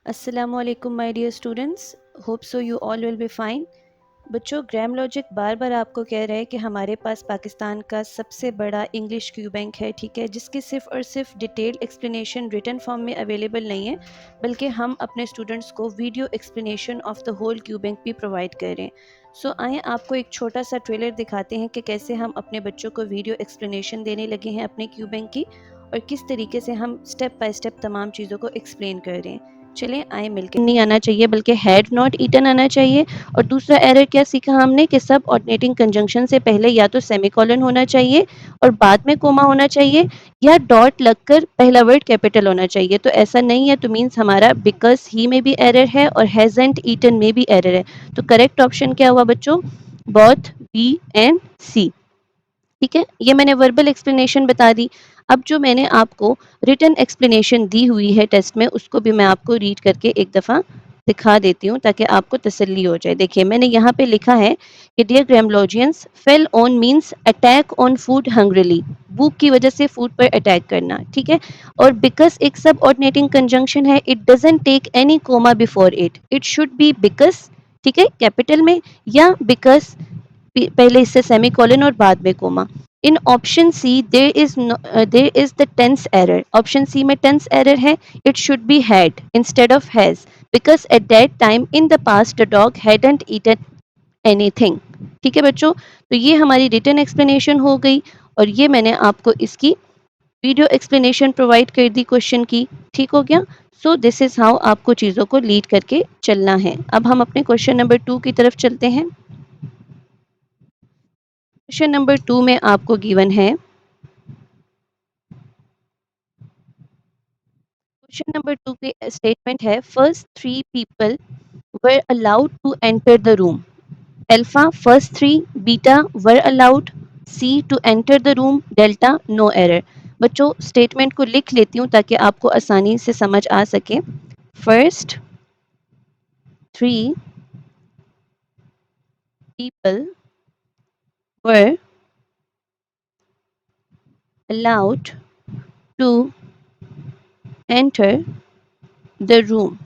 अस्सलामुअलैकुम my dear students, hope so you all will be fine. बच्चों, gram logic बार बार आपको कह रहा है कि हमारे पास पाकिस्तान का सबसे बड़ा इंग्लिश क्यू बैंक है, ठीक है, जिसकी सिर्फ और सिर्फ डिटेल्ड एक्सप्लेनेशन रिटन फॉर्म में अवेलेबल नहीं है, बल्कि हम अपने स्टूडेंट्स को video explanation of the whole Q bank भी प्रोवाइड कर रहे हैं। सो आए आपको एक छोटा सा ट्रेलर दिखाते हैं कि कैसे हम अपने बच्चों को वीडियो एक्सप्लेनेशन देने लगे हैं अपने क्यू बैंक की, और किस तरीके से हम स्टेप बाय स्टेप तमाम चीज़ों को एक्सप्लेन कर रहे हैं। चलें आए मिलकर। नहीं आना चाहिए बल्कि हैड नॉट ईटन आना चाहिए। और दूसरा एरर क्या सीखा हमने कि सब ऑर्डिनेटिंग कंजंक्शन से पहले या तो सेमीकोलन होना चाहिए और बाद में कोमा होना चाहिए, या डॉट लगकर पहला वर्ड कैपिटल होना चाहिए। तो ऐसा नहीं है, तो मीन्स हमारा बिकॉज ही में भी एरर है और हैजंट ईटन में भी एरर है। तो करेक्ट ऑप्शन क्या हुआ बच्चों? बोथ बी एंड सी। ठीक है, ये मैंने वर्बल एक्सप्लेनेशन बता दी। अब जो मैंने आपको रिटन एक्सप्लेनेशन दी हुई है टेस्ट में, उसको भी मैं आपको रीड करके एक दफ़ा दिखा देती हूँ ताकि आपको तसल्ली हो जाए। देखिए, मैंने यहाँ पे लिखा है कि dear grammologians, fell on means attack on food hungrily, भूख की वजह से फूड पर अटैक करना, ठीक है। और बिकॉज एक सब ऑर्डिनेटिंग कंजंक्शन है, it doesn't take any comma before it should be because, ठीक है, कैपिटल में, या बिकॉज पहले इससे सेमीकोलन और बाद में comma. In option C there is the tense error. Option C में टेंस एरर है। It should be had instead of has, because at that time in the past the dog hadn't eaten anything. ठीक है बच्चों, तो ये हमारी written explanation हो गई, और ये मैंने आपको इसकी वीडियो एक्सप्लेनेशन प्रोवाइड कर दी क्वेश्चन की। ठीक हो गया। सो दिस इज हाउ आपको चीज़ों को लीड करके चलना है। अब हम अपने क्वेश्चन नंबर 2 की तरफ चलते हैं। क्वेश्चन नंबर 2 में आपको गिवन है, क्वेश्चन नंबर 2 के स्टेटमेंट है, first 3 people were allowed to enter the room. Alpha first 3, beta were allowed, C to enter the room, delta no error. बच्चों, स्टेटमेंट को लिख लेती हूँ ताकि आपको आसानी से समझ आ सके। First 3 people were allowed to enter the room।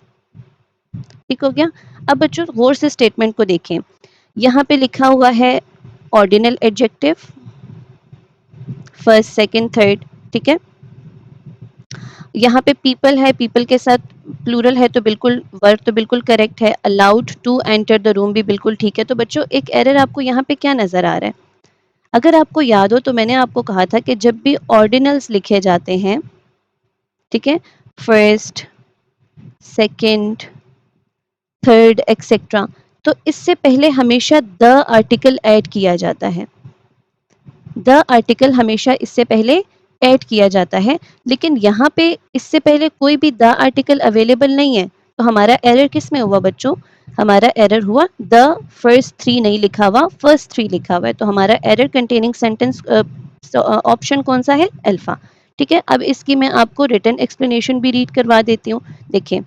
ठीक हो गया। अब बच्चों गौर से स्टेटमेंट को देखें। यहाँ पे लिखा हुआ है ordinal adjective, first second third, ठीक है। यहाँ पे पीपल है, पीपल के साथ प्लूरल है, तो बिल्कुल वर्ब तो बिल्कुल करेक्ट है। Allowed to enter the room भी बिल्कुल ठीक है। तो बच्चों, एक एरर आपको यहाँ पे क्या नजर आ रहा है? अगर आपको याद हो तो मैंने आपको कहा था कि जब भी ऑर्डिनल्स लिखे जाते हैं, ठीक है, फर्स्ट सेकंड थर्ड एक्सेट्रा, तो इससे पहले हमेशा द आर्टिकल ऐड किया जाता है। द आर्टिकल हमेशा इससे पहले ऐड किया जाता है, लेकिन यहाँ पे इससे पहले कोई भी द आर्टिकल अवेलेबल नहीं है। तो हमारा एरर किस में हुआ बच्चों? हमारा एरर हुआ द फर्स्ट 3 नहीं लिखा हुआ, फर्स्ट 3 लिखा हुआ है। तो हमारा एरर कंटेनिंग सेंटेंस ऑप्शन कौन सा है? अल्फा। ठीक है, अब इसकी मैं आपको रिटन एक्सप्लेनेशन भी रीड करवा देती हूँ। देखिए,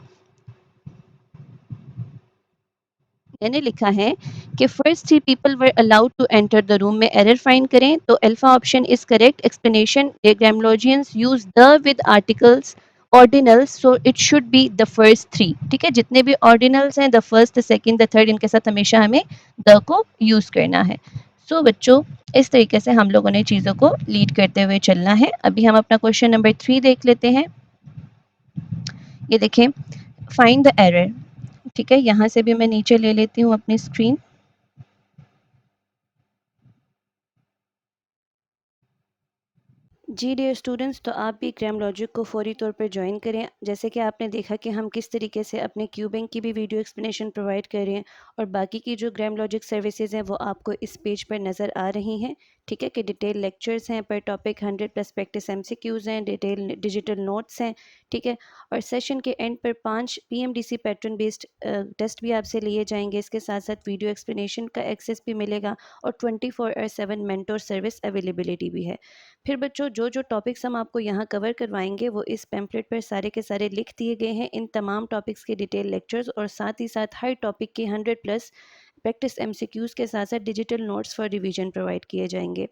मैंने लिखा है कि first 3 people were allowed to enter the room में एरर फाइंड करें, तो alpha option is correct. Explanation, grammologians use the with articles ordinals, so it should be the first 3। ठीक है, जितने भी ऑर्डिनल्स हैं, the first the second the third, इनके साथ हमेशा हमें द को यूज करना है। सो बच्चों, इस तरीके से हम लोगों ने चीज़ों को लीड करते हुए चलना है। अभी हम अपना क्वेश्चन नंबर 3 देख लेते हैं। ये देखें, फाइंड द एरर। ठीक है, यहाँ से भी मैं नीचे ले लेती हूँ अपनी स्क्रीन। जी डियर स्टूडेंट्स, तो आप भी ग्राम लॉजिक को फौरी तौर पर ज्वाइन करें। जैसे कि आपने देखा कि हम किस तरीके से अपने क्यू बैंक की भी वीडियो एक्सप्लेनेशन प्रोवाइड कर रहे हैं, और बाकी की जो ग्राम लॉजिक सर्विसेज हैं वो आपको इस पेज पर नज़र आ रही हैं। ठीक है, कि डिटेल लेक्चर्स हैं, पर टॉपिक 100+ प्रैक्टिस MCQs हैं, डिटेल डिजिटल नोट्स हैं। ठीक है, और सेशन के एंड पर 5 PMDC पैटर्न बेस्ड टेस्ट भी आपसे लिए जाएंगे। इसके साथ साथ वीडियो एक्सप्लेनेशन का एक्सेस भी मिलेगा, और 24/7 मेंटोर सर्विस अवेलेबिलिटी भी है। फिर बच्चों, जो जो टॉपिक्स हम आपको यहाँ कवर करवाएंगे वो इस पैम्पलेट पर सारे के सारे लिख दिए गए हैं। इन तमाम टॉपिक्स के डिटेल लेक्चर्स, और साथ ही साथ हर टॉपिक के 100+ प्रैक्टिस MCQs के साथ साथ digital notes for revision provide किए जाएंगे।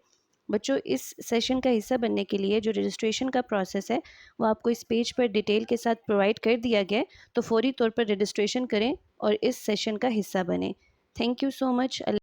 बच्चों, इस सेशन का हिस्सा बनने के लिए जो रजिस्ट्रेशन का प्रोसेस है वो आपको इस पेज पर डिटेल के साथ प्रोवाइड कर दिया गया है, तो फौरी तौर पर रजिस्ट्रेशन करें और इस सेशन का हिस्सा बने। Thank you so much.